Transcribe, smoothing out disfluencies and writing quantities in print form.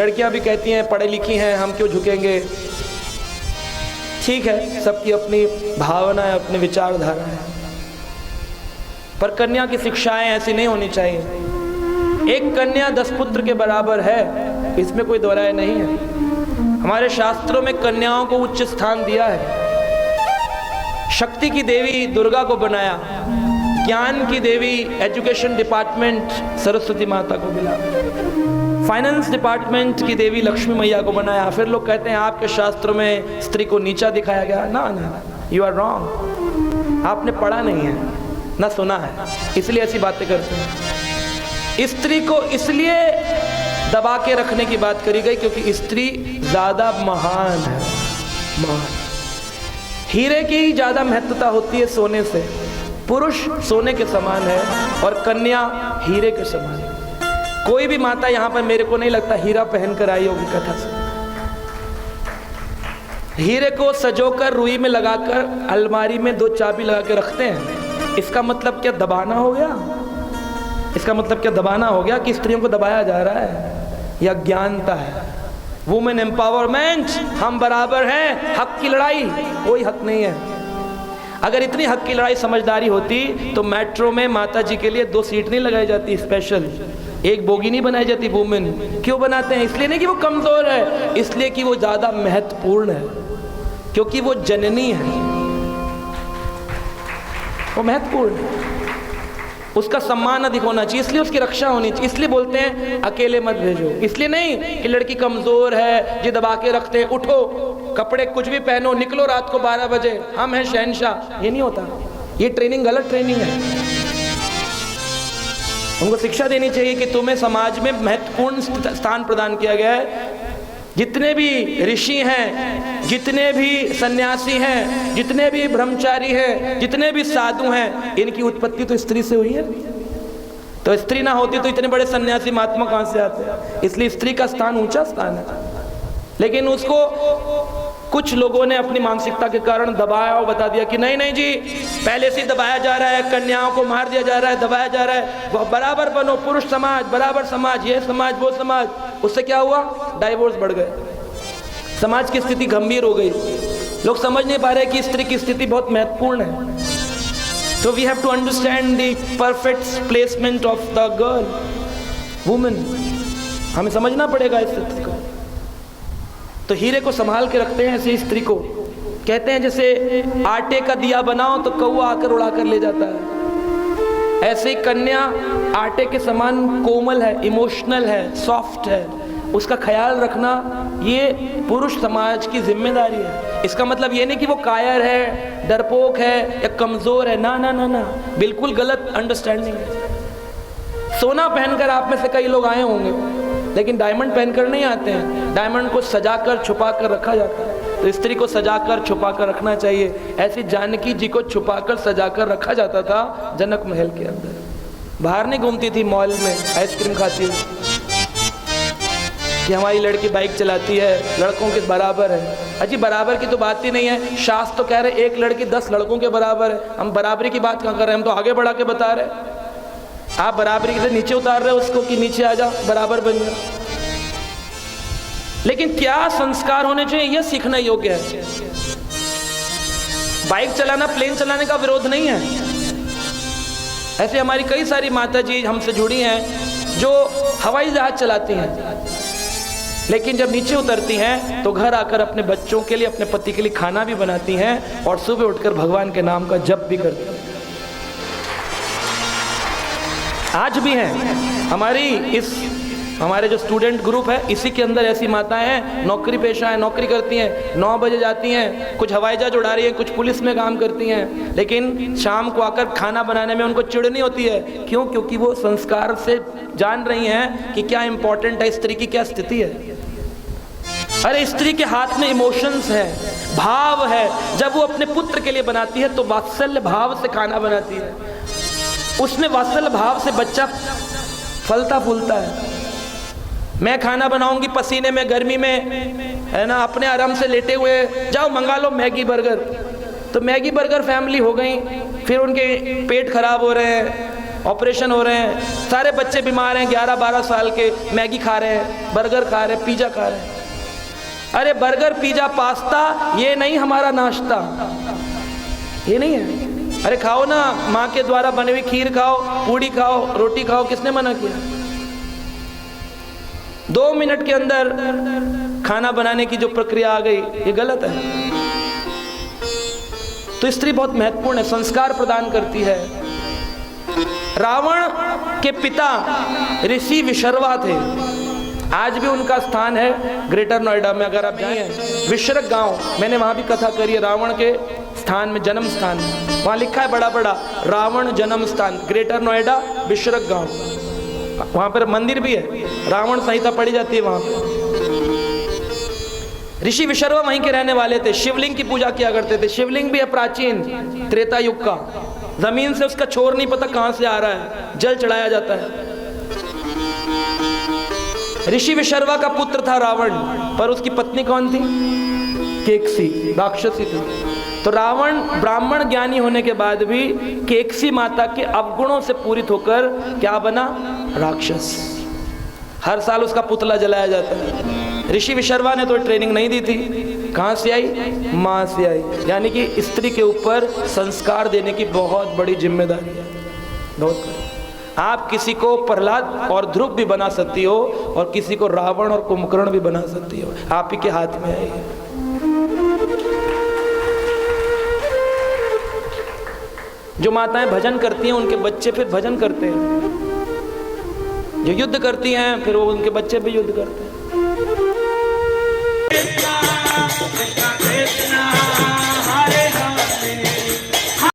लड़कियां भी कहती हैं पढ़ी लिखी हैं, हम क्यों झुकेंगे। ठीक है, सबकी अपनी भावना है, अपनी विचारधारा है, पर कन्या की शिक्षाएं ऐसी नहीं होनी चाहिए। एक कन्या 10 पुत्र के बराबर है, इसमें कोई दो राय नहीं है। हमारे शास्त्रों में कन्याओं को उच्च स्थान दिया है। शक्ति की देवी दुर्गा को बनाया, ज्ञान की देवी एजुकेशन डिपार्टमेंट सरस्वती माता को मिला, फाइनेंस डिपार्टमेंट की देवी लक्ष्मी मैया को बनाया। फिर लोग कहते हैं आपके शास्त्रों में स्त्री को नीचा दिखाया गया। ना ना, यू आर रॉन्ग। आपने पढ़ा नहीं है, ना सुना है, इसलिए ऐसी बातें करते हैं। स्त्री को इसलिए दबा के रखने की बात करी गई क्योंकि स्त्री ज्यादा महान है, महान। हीरे की ज्यादा महत्वता होती है सोने से। पुरुष सोने के समान है और कन्या हीरे के समान है। कोई भी माता यहाँ पर मेरे को नहीं लगता हीरा पहन कर आई होगी कथा से। हीरे को सजोकर रुई में लगाकर अलमारी में 2 चाबी लगा के रखते हैं। इसका मतलब क्या दबाना हो गया? इसका मतलब क्या दबाना हो गया कि स्त्रियों को दबाया जा रहा है? या ज्ञानता है? वुमेन एम्पावरमेंट, हम बराबर हैं, हक की लड़ाई। कोई हक नहीं है। अगर इतनी हक की लड़ाई समझदारी होती तो मेट्रो में माता जी के लिए 2 सीट नहीं लगाई जाती स्पेशल, एक बोगी नहीं बनाई जाती वुमेन। क्यों बनाते हैं? इसलिए नहीं कि वो कमजोर है, इसलिए कि वो ज्यादा महत्वपूर्ण है, क्योंकि वो जननी है, वो महत्वपूर्ण है, उसका सम्मान अधिक होना चाहिए, इसलिए उसकी रक्षा होनी चाहिए। इसलिए बोलते हैं अकेले मत भेजो। इसलिए नहीं कि लड़की कमजोर है जी दबा के रखते हैं, उठो कपड़े कुछ भी पहनो, निकलो रात को 12 बजे, हम हैं शहंशाह। ये नहीं होता। ये ट्रेनिंग गलत ट्रेनिंग है। उनको शिक्षा देनी चाहिए कि तुम्हें समाज में महत्वपूर्ण स्थान प्रदान किया गया है। जितने भी ऋषि हैं, जितने भी सन्यासी हैं, जितने भी ब्रह्मचारी हैं, जितने भी साधु हैं, इनकी उत्पत्ति तो स्त्री से हुई है। तो स्त्री ना होती तो इतने बड़े सन्यासी महात्मा कहां से आते? इसलिए स्त्री का स्थान ऊंचा स्थान है। लेकिन उसको कुछ लोगों ने अपनी मानसिकता के कारण दबाया और बता दिया कि नहीं नहीं जी, पहले से दबाया जा रहा है, कन्याओं को मार दिया जा रहा है, दबाया जा रहा है, बराबर बनो, पुरुष समाज, बराबर समाज, ये समाज, वो समाज। उससे क्या हुआ? डाइवोर्स बढ़ गए, समाज की स्थिति गंभीर हो गई। लोग समझ नहीं पा रहे कि स्त्री की स्थिति बहुत महत्वपूर्ण है। तो we have to understand the perfect placement of the girl, women. हमें समझना पड़ेगा इस स्थिति को। तो हीरे को संभाल के रखते हैं ऐसे स्त्री को। कहते हैं जैसे आटे का दिया बनाओ तो कौवा आकर उड़ा कर ले जाता है, ऐसे ही कन्या आटे के समान कोमल है, इमोशनल है, सॉफ्ट है। उसका ख्याल रखना ये पुरुष समाज की जिम्मेदारी है। इसका मतलब ये नहीं कि वो कायर है, डरपोक है या कमजोर है। ना ना ना ना, बिल्कुल गलत अंडरस्टैंडिंग है। सोना पहनकर आप में से कई लोग आए होंगे, लेकिन डायमंड पहनकर नहीं आते हैं। डायमंड को सजाकर छुपाकर रखा जाता है। तो स्त्री को सजाकर छुपाकर रखना चाहिए। ऐसी जानकी जी को छुपाकर सजाकर रखा जाता था जनक महल के अंदर। बाहर नहीं घूमती थी मॉल में आइसक्रीम खाती है कि हमारी लड़की बाइक चलाती है, लड़कों के बराबर है। अजी बराबर की तो बात ही नहीं है। शास्त्र तो कह रहे एक लड़की 10 लड़कों के बराबर है। हम बराबरी की बात कहाँ कर रहे हैं? हम तो आगे बढ़ा के बता रहे हैं। आप बराबरी से नीचे उतार रहे हो उसको कि नीचे आ जा, बराबर बन जा। लेकिन क्या संस्कार होने चाहिए यह सीखना योग्य है। बाइक चलाना, प्लेन चलाने का विरोध नहीं है। ऐसे हमारी कई सारी माता जी हमसे जुड़ी हैं जो हवाई जहाज चलाती हैं, लेकिन जब नीचे उतरती हैं तो घर आकर अपने बच्चों के लिए, अपने पति के लिए खाना भी बनाती हैं और सुबह उठकर भगवान के नाम का जप भी करती हैं। आज भी हैं हमारे जो स्टूडेंट ग्रुप है, इसी के अंदर ऐसी माताएं हैं, नौकरी पेशा है, नौकरी करती हैं, 9 बजे जाती हैं, कुछ हवाई जहाज उड़ा रही हैं, कुछ पुलिस में काम करती हैं, लेकिन शाम को आकर खाना बनाने में उनको चिढ़ नहीं होती है। क्यों? क्योंकि वो संस्कार से जान रही हैं कि क्या इंपॉर्टेंट है, स्त्री की क्या स्थिति है। अरे स्त्री के हाथ में इमोशंस है, भाव है। जब वो अपने पुत्र के लिए बनाती है तो वात्सल्य भाव से खाना बनाती है। उसमें वात्सल्य भाव से बच्चा फलता फूलता है। मैं खाना बनाऊंगी पसीने में, गर्मी में, है ना, अपने आराम से लेटे हुए, जाओ मंगा लो मैगी बर्गर। तो मैगी बर्गर फैमिली हो गई, फिर उनके पेट खराब हो रहे हैं, ऑपरेशन हो रहे हैं, सारे बच्चे बीमार हैं, 11-12 साल के, मैगी खा रहे हैं, बर्गर खा रहे हैं, पिज़्ज़ा खा रहे हैं। अरे बर्गर, पिज़्ज़ा, पास्ता ये नहीं हमारा नाश्ता, ये नहीं है। अरे खाओ ना, माँ के द्वारा बने हुई खीर खाओ, पूड़ी खाओ, रोटी खाओ, किसने मना किया? 2 मिनट के अंदर खाना बनाने की जो प्रक्रिया आ गई, ये गलत है। तो स्त्री बहुत महत्वपूर्ण है, संस्कार प्रदान करती है। रावण के पिता ऋषि विशर्वा थे, आज भी उनका स्थान है ग्रेटर नोएडा में। अगर आप जाएं, विश्रक गांव, मैंने वहां भी कथा करी है, रावण के स्थान में, जन्म स्थान, वहां लिखा है बड़ा बड़ा, रावण जन्म स्थान, ग्रेटर नोएडा, विश्रक गांव। वहां पर मंदिर भी है, रावण संहिता पढ़ी जाती है वहां पर। ऋषि विशर्वा वहीं के रहने वाले थे, शिवलिंग की पूजा किया करते थे। शिवलिंग भी है प्राचीन त्रेता युग का, जमीन से उसका छोर नहीं पता कहां से आ रहा है, जल चढ़ाया जाता है। ऋषि विशर्वा का पुत्र था रावण, पर उसकी पत्नी कौन थी? केकसी, राक्षसी थी। तो रावण ब्राह्मण ज्ञानी होने के बाद भी केकसी माता के अवगुणों से पूरित होकर क्या बना? राक्षस। हर साल उसका पुतला जलाया जाता है। ऋषि विशर्वा ने तो ट्रेनिंग नहीं दी थी, कहां से आई? मां से आई। यानी कि स्त्री के ऊपर संस्कार देने की बहुत बड़ी जिम्मेदारी है, बहुत बड़ी। आप किसी को प्रहलाद और ध्रुव भी बना सकती हो, और किसी को रावण और कुंभकर्ण भी बना सकती हो, आप ही के हाथ में है। जो माताएं भजन करती हैं, उनके बच्चे फिर भजन करते हैं। जो युद्ध करती हैं, फिर वो उनके बच्चे भी युद्ध करते हैं।